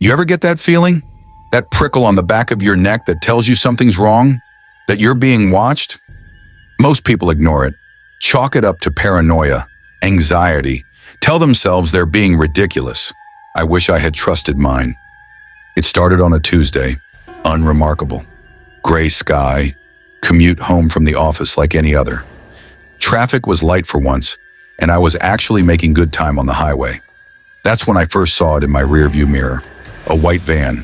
You ever get that feeling? That prickle on the back of your neck that tells you something's wrong? That you're being watched? Most people ignore it, chalk it up to paranoia, anxiety, tell themselves they're being ridiculous. I wish I had trusted mine. It started on a Tuesday, unremarkable. Gray sky, commute home from the office like any other. Traffic was light for once, and I was actually making good time on the highway. That's when I first saw it in my rearview mirror. A white van,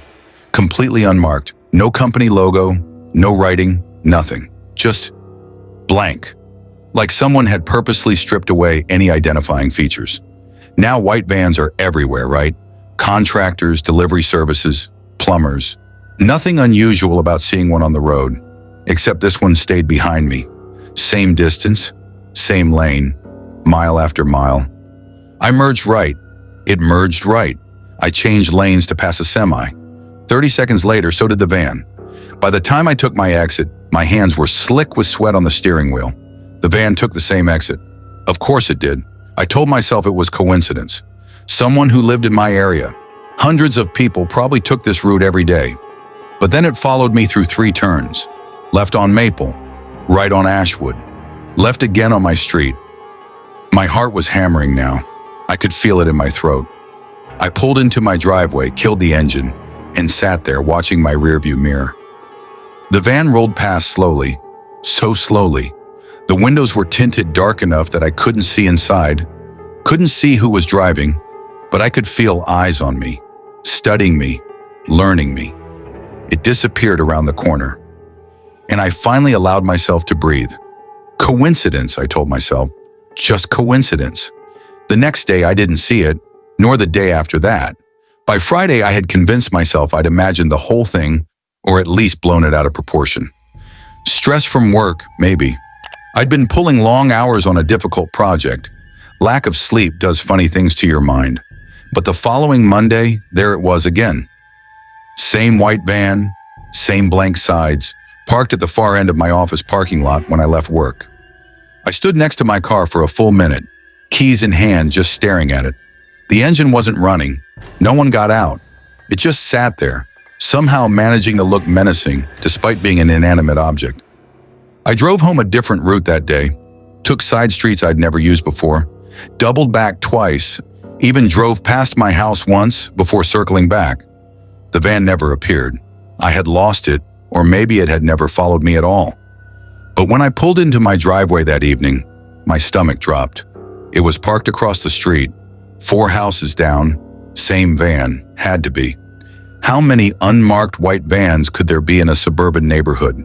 completely unmarked, no company logo, no writing, nothing. Just blank. Like someone had purposely stripped away any identifying features. Now white vans are everywhere, right? Contractors, delivery services, plumbers. Nothing unusual about seeing one on the road, except this one stayed behind me. Same distance, same lane, mile after mile. I merged right. It merged right. I changed lanes to pass a semi. 30 seconds later, so did the van. By the time I took my exit, my hands were slick with sweat on the steering wheel. The van took the same exit. Of course it did. I told myself it was coincidence. Someone who lived in my area. Hundreds of people probably took this route every day. But then it followed me through 3 turns. Left on Maple, right on Ashwood, left again on my street. My heart was hammering now. I could feel it in my throat. I pulled into my driveway, killed the engine, and sat there watching my rearview mirror. The van rolled past slowly, so slowly. The windows were tinted dark enough that I couldn't see inside, couldn't see who was driving, but I could feel eyes on me, studying me, learning me. It disappeared around the corner, and I finally allowed myself to breathe. Coincidence, I told myself, just coincidence. The next day I didn't see it, nor the day after that. By Friday, I had convinced myself I'd imagined the whole thing, or at least blown it out of proportion. Stress from work, maybe. I'd been pulling long hours on a difficult project. Lack of sleep does funny things to your mind. But the following Monday, there it was again. Same white van, same blank sides, parked at the far end of my office parking lot when I left work. I stood next to my car for a full minute, keys in hand, just staring at it. The engine wasn't running. No one got out. It just sat there, somehow managing to look menacing despite being an inanimate object. I drove home a different route that day, took side streets I'd never used before, doubled back twice, even drove past my house once before circling back. The van never appeared. I had lost it, or maybe it had never followed me at all. But when I pulled into my driveway that evening, my stomach dropped. It was parked across the street, 4 houses down, same van, had to be. How many unmarked white vans could there be in a suburban neighborhood?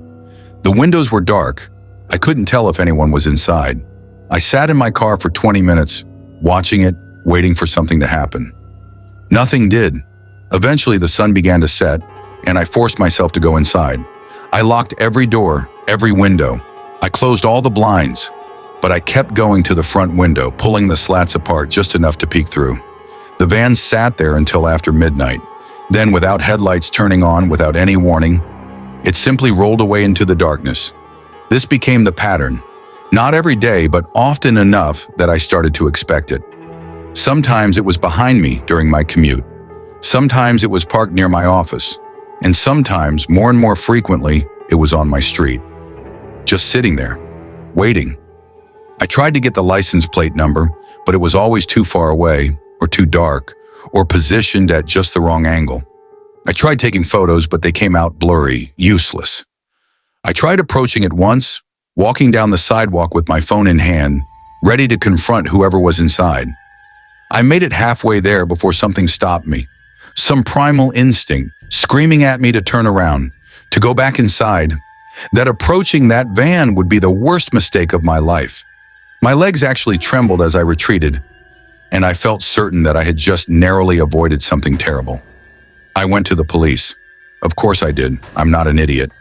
The windows were dark. I couldn't tell if anyone was inside. I sat in my car for 20 minutes, watching it, waiting for something to happen. Nothing did. Eventually, the sun began to set, and I forced myself to go inside. I locked every door, every window. I closed all the blinds, but I kept going to the front window, pulling the slats apart just enough to peek through. The van sat there until after midnight. Then, without headlights turning on, without any warning, it simply rolled away into the darkness. This became the pattern. Not every day, but often enough that I started to expect it. Sometimes it was behind me during my commute. Sometimes it was parked near my office. And sometimes, more and more frequently, it was on my street. Just sitting there, waiting. I tried to get the license plate number, but it was always too far away, or too dark, or positioned at just the wrong angle. I tried taking photos, but they came out blurry, useless. I tried approaching it once, walking down the sidewalk with my phone in hand, ready to confront whoever was inside. I made it halfway there before something stopped me. Some primal instinct screaming at me to turn around, to go back inside, that approaching that van would be the worst mistake of my life. My legs actually trembled as I retreated, and I felt certain that I had just narrowly avoided something terrible. I went to the police. Of course I did. I'm not an idiot.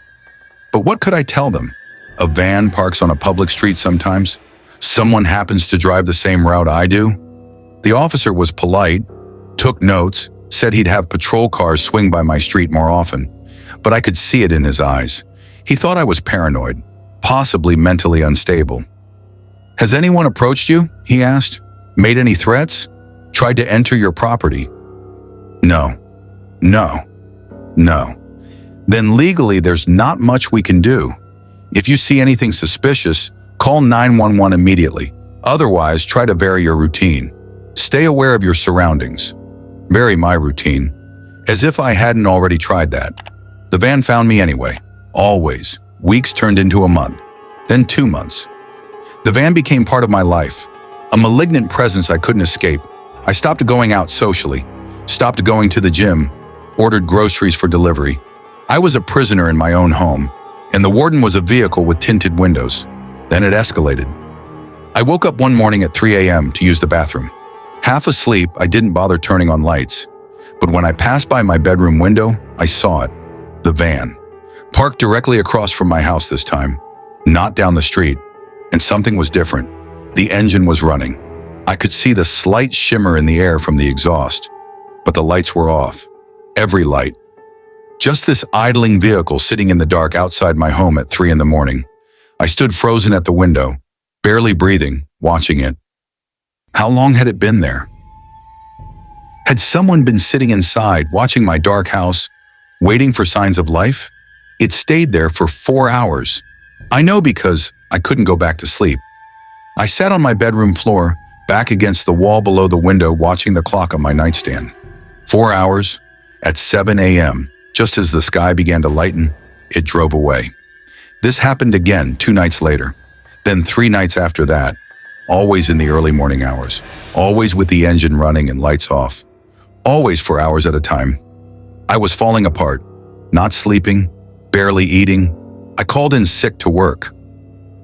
But what could I tell them? A van parks on a public street sometimes. Someone happens to drive the same route I do. The officer was polite, took notes, said he'd have patrol cars swing by my street more often, but I could see it in his eyes. He thought I was paranoid, possibly mentally unstable. "Has anyone approached you?" he asked. "Made any threats? Tried to enter your property?" No. No. No. Then legally there's not much we can do. If you see anything suspicious, call 911 immediately. Otherwise, try to vary your routine. Stay aware of your surroundings. Vary my routine. As if I hadn't already tried that. The van found me anyway. Always. Weeks turned into a month. Then 2 months. The van became part of my life. A malignant presence I couldn't escape. I stopped going out socially. Stopped going to the gym. Ordered groceries for delivery. I was a prisoner in my own home, and the warden was a vehicle with tinted windows. Then it escalated. I woke up one morning at 3 a.m. to use the bathroom. Half asleep, I didn't bother turning on lights. But when I passed by my bedroom window, I saw it. The van. Parked directly across from my house this time. Not down the street. And something was different. The engine was running. I could see the slight shimmer in the air from the exhaust. But the lights were off. Every light. Just this idling vehicle sitting in the dark outside my home at 3 in the morning. I stood frozen at the window, barely breathing, watching it. How long had it been there? Had someone been sitting inside, watching my dark house, waiting for signs of life? It stayed there for 4 hours. I know because I couldn't go back to sleep. I sat on my bedroom floor, back against the wall below the window, watching the clock on my nightstand. 4 hours, at 7 a.m., just as the sky began to lighten, it drove away. This happened again 2 nights later, then 3 nights after that, always in the early morning hours, always with the engine running and lights off, always for hours at a time. I was falling apart, not sleeping, barely eating. I called in sick to work.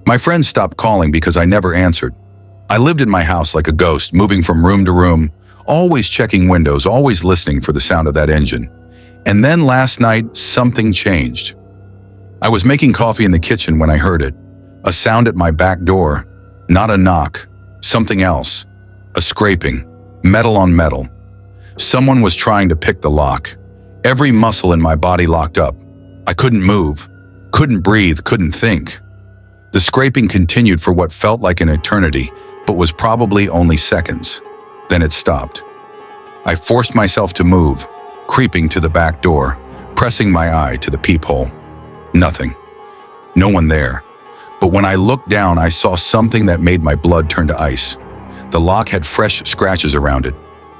My friends stopped calling because I never answered. I lived in my house like a ghost, moving from room to room, always checking windows, always listening for the sound of that engine. And then last night, something changed. I was making coffee in the kitchen when I heard it. A sound at my back door. Not a knock. Something else. A scraping. Metal on metal. Someone was trying to pick the lock. Every muscle in my body locked up. I couldn't move. Couldn't breathe. Couldn't think. The scraping continued for what felt like an eternity, but was probably only seconds. Then it stopped. I forced myself to move, creeping to the back door, pressing my eye to the peephole. Nothing. No one there. But when I looked down, I saw something that made my blood turn to ice. The lock had fresh scratches around it,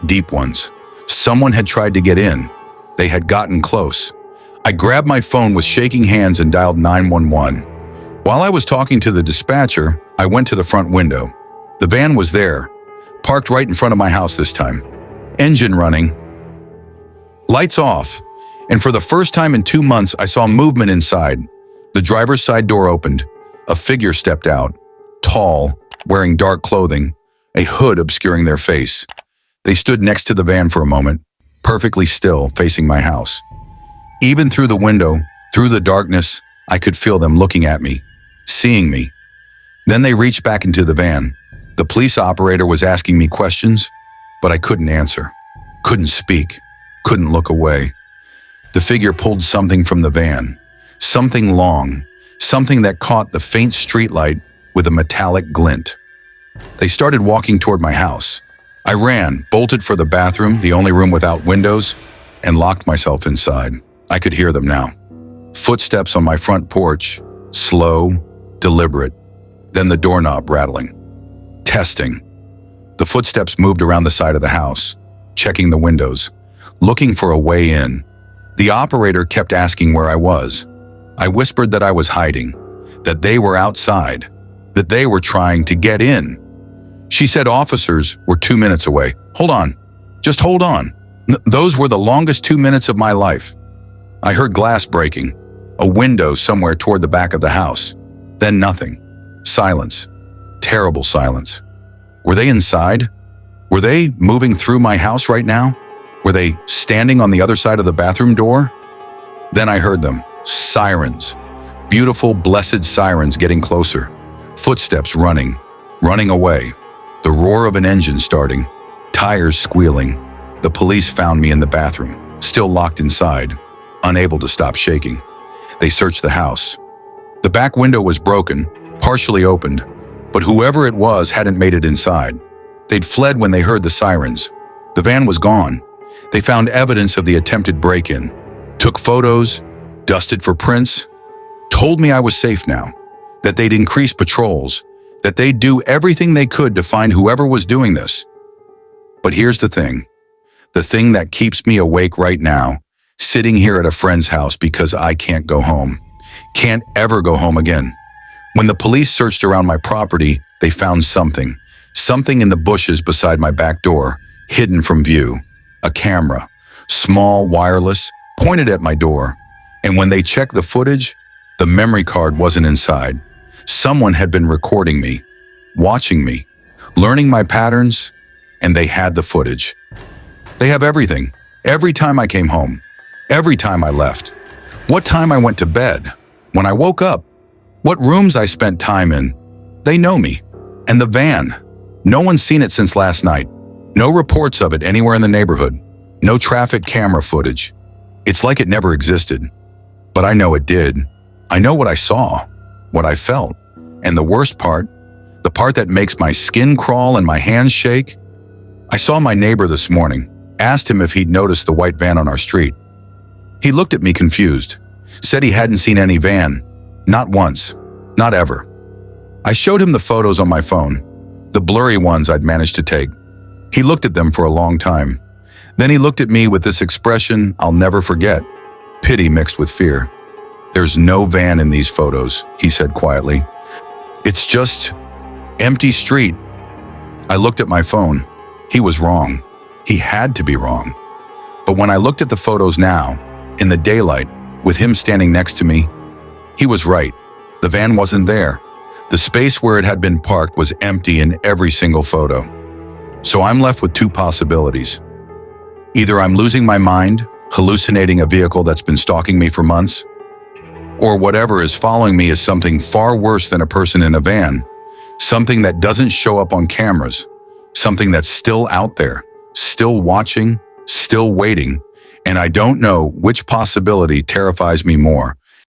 deep ones. Someone had tried to get in. They had gotten close. I grabbed my phone with shaking hands and dialed 911. While I was talking to the dispatcher, I went to the front window. The van was there, parked right in front of my house this time. Engine running. Lights off. And for the first time in 2 months, I saw movement inside. The driver's side door opened. A figure stepped out, tall, wearing dark clothing, a hood obscuring their face. They stood next to the van for a moment, perfectly still, facing my house. Even through the window, through the darkness, I could feel them looking at me, seeing me. Then they reached back into the van. The police operator was asking me questions, but I couldn't answer, couldn't speak, couldn't look away. The figure pulled something from the van, something long, something that caught the faint streetlight with a metallic glint. They started walking toward my house. I ran, bolted for the bathroom, the only room without windows, and locked myself inside. I could hear them now. Footsteps on my front porch, slow, deliberate, then the doorknob rattling. Testing. The footsteps moved around the side of the house, checking the windows, looking for a way in. The operator kept asking where I was. I whispered that I was hiding, that they were outside, that they were trying to get in. She said officers were 2 minutes away. Hold on. Just hold on. Those were the longest 2 minutes of my life. I heard glass breaking, a window somewhere toward the back of the house. Then nothing. Silence. Terrible silence. Were they inside? Were they moving through my house right now? Were they standing on the other side of the bathroom door? Then I heard them. Sirens. Beautiful, blessed sirens getting closer. Footsteps running away. The roar of an engine starting. Tires squealing. The police found me in the bathroom, still locked inside, unable to stop shaking. They searched the house. The back window was broken, partially opened, but whoever it was hadn't made it inside. They'd fled when they heard the sirens. The van was gone. They found evidence of the attempted break-in, took photos, dusted for prints, told me I was safe now, that they'd increase patrols, that they'd do everything they could to find whoever was doing this. But here's the thing that keeps me awake right now, sitting here at a friend's house because I can't go home. Can't ever go home again. When the police searched around my property, they found something in the bushes beside my back door, hidden from view. A camera, small, wireless, pointed at my door. And when they checked the footage, the memory card wasn't inside. Someone had been recording me, watching me, learning my patterns, and they had the footage. They have everything. Every time I came home, every time I left, what time I went to bed, when I woke up, what rooms I spent time in. They know me. And the van. No one's seen it since last night. No reports of it anywhere in the neighborhood. No traffic camera footage. It's like it never existed. But I know it did. I know what I saw, what I felt. And the worst part, the part that makes my skin crawl and my hands shake, I saw my neighbor this morning, asked him if he'd noticed the white van on our street. He looked at me confused, said he hadn't seen any van, not once, not ever. I showed him the photos on my phone, the blurry ones I'd managed to take. He looked at them for a long time. Then he looked at me with this expression I'll never forget, pity mixed with fear. "There's no van in these photos," he said quietly. "It's just empty street." I looked at my phone. He was wrong. He had to be wrong. But when I looked at the photos now, in the daylight, with him standing next to me, he was right. The van wasn't there. The space where it had been parked was empty in every single photo. So I'm left with two possibilities. Either I'm losing my mind, hallucinating a vehicle that's been stalking me for months, or whatever is following me is something far worse than a person in a van, something that doesn't show up on cameras, something that's still out there, still watching, still waiting, and I don't know which possibility terrifies me more,